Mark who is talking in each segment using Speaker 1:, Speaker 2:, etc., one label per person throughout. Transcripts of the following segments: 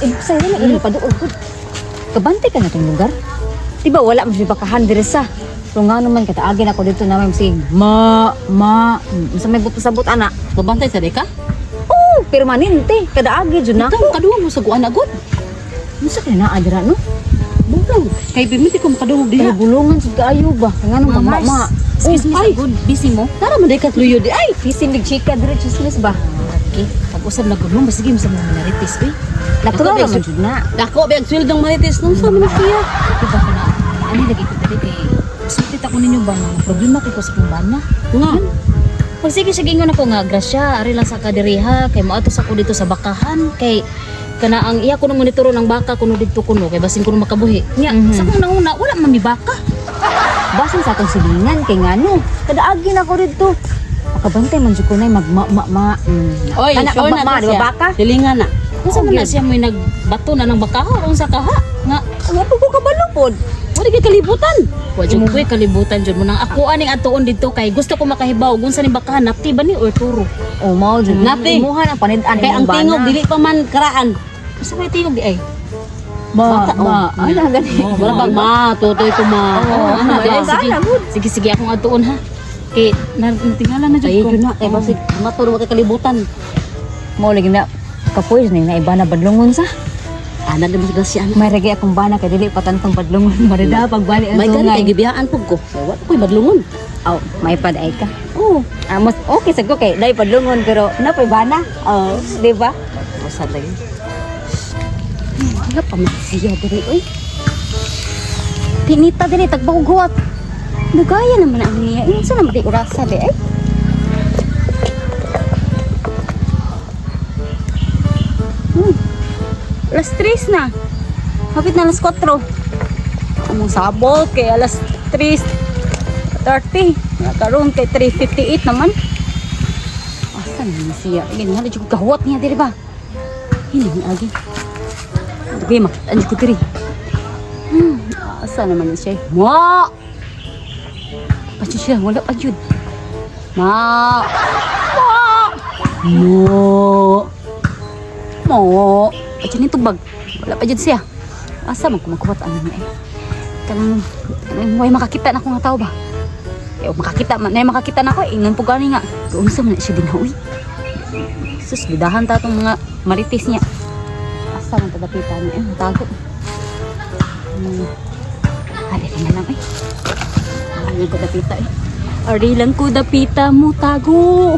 Speaker 1: Sa'yo na ilo pa doon. Kabante ka na itong lugar. Diba wala mo siya bakahan dire sa. Kung nga naman kataagin ako dito na may sige, sa may buto-sabot anak.
Speaker 2: Kabantay sa deka?
Speaker 1: Oo, permanente. Kadaagi dyan na
Speaker 2: Ikaw,
Speaker 1: ako.
Speaker 2: kaduwa mo sa guan agod.
Speaker 1: Masa kaya naadira no?
Speaker 2: Bulong. Kay bimiti ko makadungog
Speaker 1: Kaya
Speaker 2: diha.
Speaker 1: bulungan sa kaayo ba? Kaya nga nung mama.
Speaker 2: Excuse me,
Speaker 1: Ay,
Speaker 2: sagod. Busy mo? Tara man deka luyo di. Ay!
Speaker 1: Fising chika dire chismis ba?
Speaker 2: Okay. Pag-usap na gulong, basig mo sa mga minaritis, eh.
Speaker 1: Natural
Speaker 2: Ako,
Speaker 1: naman
Speaker 2: big-
Speaker 1: dyan na.
Speaker 2: Dako, biyag swil ng marites. Nung saan naman siya?
Speaker 3: Diba ko na, ano lagi ko dali kay sulit ako ninyo ba nga problema kay ko sa kumbana.
Speaker 2: Nga.
Speaker 3: Pag sige sige ingon ako nga grasya ari lang sa kadiriha kay moatos ako dito sa bakahan kay kana ang iya ko nang monitoro ng baka kuno didto kuno kay basin kuno makabuhi. Nya sa kung nauna wala man mi baka.
Speaker 1: Basin sa atong silingan kay nga no. Kadaagi na ako dito. Makabantay man dyan ko na magma.
Speaker 2: Oy,
Speaker 1: Kana
Speaker 2: sure na
Speaker 1: magma,
Speaker 2: to
Speaker 1: di ba
Speaker 2: siya.
Speaker 1: baka?
Speaker 2: Silingan na.
Speaker 3: Unsa man na siya may nagbato na ng bakaha o sa kaha nga
Speaker 1: Nga po ko kabalupod.
Speaker 3: wala kay kalibutan. Wa jud ko kalibutan jud mo nang ako aning atuon dito kay gusto ko makahibaw unsa ni bakahan nakti ba ni or turo.
Speaker 1: O mao dyan.
Speaker 2: Nati.
Speaker 1: Imuha ng panidaan.
Speaker 2: Kay ang tingog, dili pa man karaan.
Speaker 3: Unsa may tingog di ay?
Speaker 1: Ma. Ay,
Speaker 2: Wala bang ma, tutoy ko ma.
Speaker 3: Ana,
Speaker 1: ay,
Speaker 3: ay, sige.
Speaker 1: sana, good.
Speaker 3: Sige, sige, akong atuon ha. Kay, natingala na dyan
Speaker 2: Ay,
Speaker 3: ko.
Speaker 2: yun na. Eh, basig, matulog kay kalibutan.
Speaker 1: Mao lagi na kapoy na iba na badlongon sa.
Speaker 2: Ana, di mas gasya.
Speaker 1: May ragi akong bana kay dili patantong badlongon. Marida pagbalik ang
Speaker 2: May gani kay
Speaker 1: sungay.
Speaker 2: gibiyaan pug ko. Kaya wala ko'y madlungon.
Speaker 1: Oh, may paday ka. Oh, mas okay sa ko kay dai padlongon pero napay bana. Oh, di ba?
Speaker 2: Basta lagi.
Speaker 1: Wala pa man siya diri oy. Tinita diri tagbaguhat. Nagaya naman ang niya. Insa naman di urasa di ay. Alas 3 na. Hapit na alas 4. Among sabot kay alas 3:30. Nakaroon kay 3:58 naman. Asa naman siya? Ganyan na dyan kahawat niya diri ba? Hindi ni agi. Hindi makita ko diri. Asa naman siya? Ma! Pacho siya, wala pa yun. Ma! Mo! Mo! Pacho nito bag. Wala pa yun siya. Asa man kumakuhat ano niya eh. Kanang may makakita na ako nga tao ba? Eh, makakita man. Na makakita na ako eh. Ingon po gani nga. Doon sa man siya din ha, uy. Sus, bidahan ta itong mga marites niya. Asa man tadapitan niya. Tago. Ari na lang eh. Ari ko dapita eh. Ari lang ko dapita mo tago.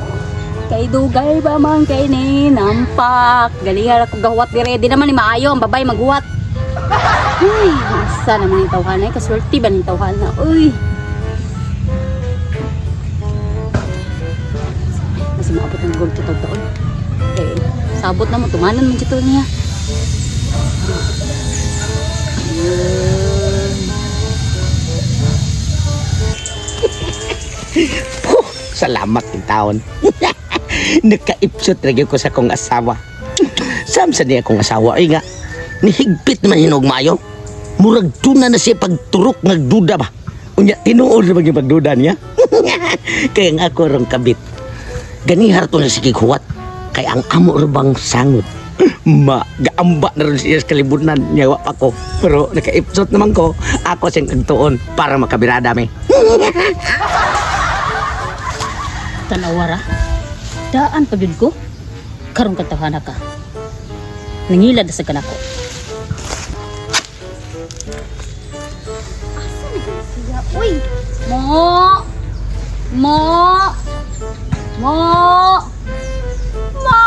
Speaker 1: Kay dugay ba man kay ni nampak. Galingan ako gawat dire. Di naman ni maayo ang babay maghuwat. Uy, asa naman yung tawhan eh. Kasulti ba ng tawhan na? Uy. Kasi maabot ang gold ito taon. Okay. Sabot na mo. Tumanan mo dito niya.
Speaker 4: Salamat yung taon. Nakaipsot lagi ko sa akong asawa. Samsa niya akong asawa. Ay nga, nihigpit naman hinog mayo. Murag tuna na siya pagturok nagduda ba. Unya, tinuod naman yung pagduda niya. Kaya nga ako rong kabit. Ganihar to na si kikuwat. Kaya ang amo bang sangot. Gaamba na rin siya sa kalibutan niya ako. Pero nakaipsot naman ko, ako siyang kagtuon para makabirada mi.
Speaker 3: Tanawara. Daan pagid ko. Karon ka tawhana ka. Nangilad sa kanako.
Speaker 1: Uy.
Speaker 3: Mo! Mo! Mo! Mo!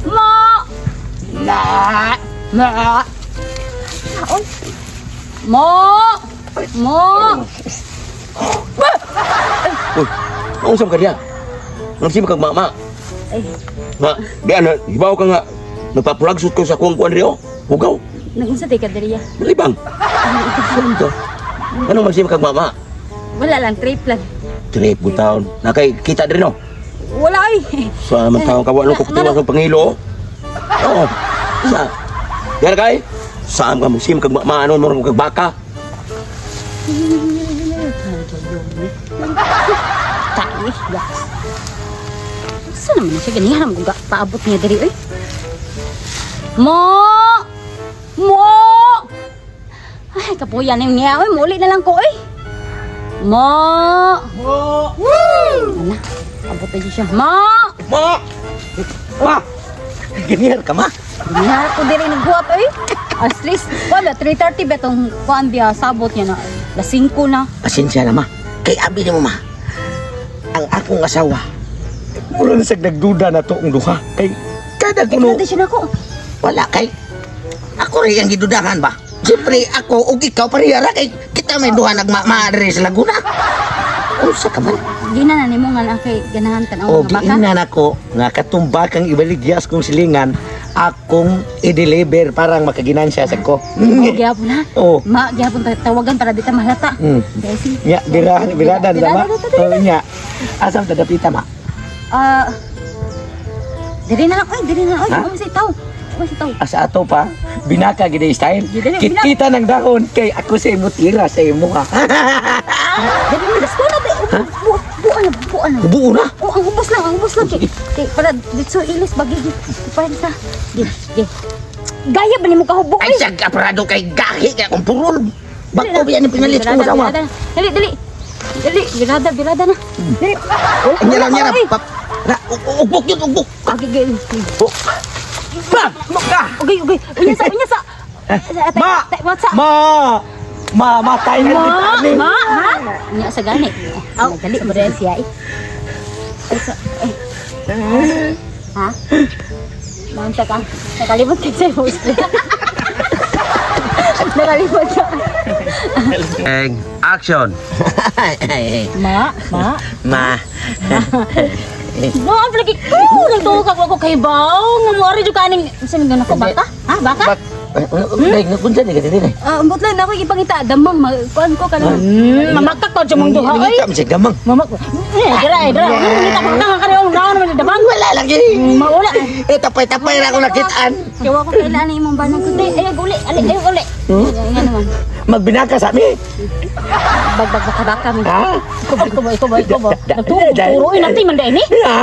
Speaker 3: Mo!
Speaker 1: Na. Na.
Speaker 3: Mo! Mo!
Speaker 4: Uy, mausap ka diya. Nagsimba kang mama.
Speaker 1: Ay,
Speaker 4: Ma, di ano, hibaw ka nga. Nagpapulagsot ko sa kuwang-kuwan rin, hugaw.
Speaker 1: nagunsa di ka diri ya.
Speaker 4: Malibang. Saan to? Anong magsimba kang mama?
Speaker 1: Wala lang trip lang.
Speaker 4: Trip, butaon. Nakay, kita din, no?
Speaker 1: Wala ay.
Speaker 4: Sa naman taong kawan ko kutuwa sa Pangilo. Oo. Sa. Yan kay. Saan ka magsimba kang mama, ano mo kag baka?
Speaker 1: Tayo, yes. Saan naman siya ganihan mo paabot niya diri oy.
Speaker 3: Mo!
Speaker 1: kapuyan yung niya. Uy, muli na lang ko, eh. Ma! Ano? Abot na siya. Ma!
Speaker 4: Ma! Ma! Ganyan ka, ma?
Speaker 1: Hindi ko din nagbuhat, eh. At least, wala, 3:30 ba itong kuhan biya, sabot niya na. Las 5 na.
Speaker 4: Pasensya na, ma. Kay abi ni mo, ma. Ang akong asawa. Wala na sag nagduda na to ang duha. Kay kada kuno.
Speaker 1: Ikaw siya na ko.
Speaker 4: Wala kay. Ako rin ang gidudahan ba? Siyempre ako ug ikaw parehara kay kita may duha nagmaadre sa Laguna. Unsa ka man?
Speaker 1: Di na nimo nga na kay ganahan tan
Speaker 4: O
Speaker 1: ang baka.
Speaker 4: giingnan ako nga katumbak ang ibaligyas kong silingan akong i-deliver parang makaginansya sa ko.
Speaker 1: Oh, gyapon na.
Speaker 4: Oh.
Speaker 1: Ma, gyapon tawagan para di ta mahalata.
Speaker 4: Mm.
Speaker 1: Desi.
Speaker 4: Nya birada na ma. Oh nya. Asam tadapita ma.
Speaker 1: Diri na lang, oy, diri na lang, oy.
Speaker 4: Ha?
Speaker 1: Ano si tao? Ano si tao?
Speaker 4: Asa ato pa binaka gid style.
Speaker 1: Gid-
Speaker 4: Kita ng dahon kay ako sa imo tira sa imo ha.
Speaker 1: Diri na, let's go na. Buan na.
Speaker 4: Buo na.
Speaker 1: Oh, ang ubos lang. Kay para dito ilis bagi. Ipahin ka. Di. Gaya ba nimo kahubok,
Speaker 4: Ay siya kaparado kay gahi kay akong purol. Bako biyan ni pinalit ko sama.
Speaker 1: Dali. Birada na. Dali.
Speaker 4: Nya na pap. Na ugbok yun ugbok.
Speaker 1: Okay.
Speaker 4: Ba, maka.
Speaker 1: Okay. Unya sa.
Speaker 4: Ma!
Speaker 1: What's up?
Speaker 4: Matay na kita ni.
Speaker 1: Ma, ha? Unya sa gani. Aw, dali mo rin siya eh. Ha? Manta ka. Nakalimot ka sa host. Nakalimot ka.
Speaker 4: Action.
Speaker 1: Ma.
Speaker 3: No, ang lagi ko. Nagtuhog ako kay Bao. Nga mo rin yung kaning... Saan nga ako? Baka? Ha? Baka?
Speaker 4: Dai nagunsa ni kasi dinay.
Speaker 1: Ambot lang ako ipangita damang kuan ko kanang.
Speaker 3: Mamakak ko dyan mong duha. Ay!
Speaker 4: Ngita man siya gamang.
Speaker 3: Mamak... Dira. Nita ko na kanang naon naman yung damang.
Speaker 4: Wala lagi.
Speaker 3: Maula.
Speaker 4: Tapay na ako nakitaan.
Speaker 1: Kawa ko kailan imong banang ko.
Speaker 3: Ayaw uli. Ayaw uli.
Speaker 1: Nga naman.
Speaker 4: Magbinaka sa amin.
Speaker 1: Baka mi.
Speaker 4: Ha?
Speaker 3: Ikaw ba? Nagtuhog. Puruin natin man dahil ni.
Speaker 4: Ha?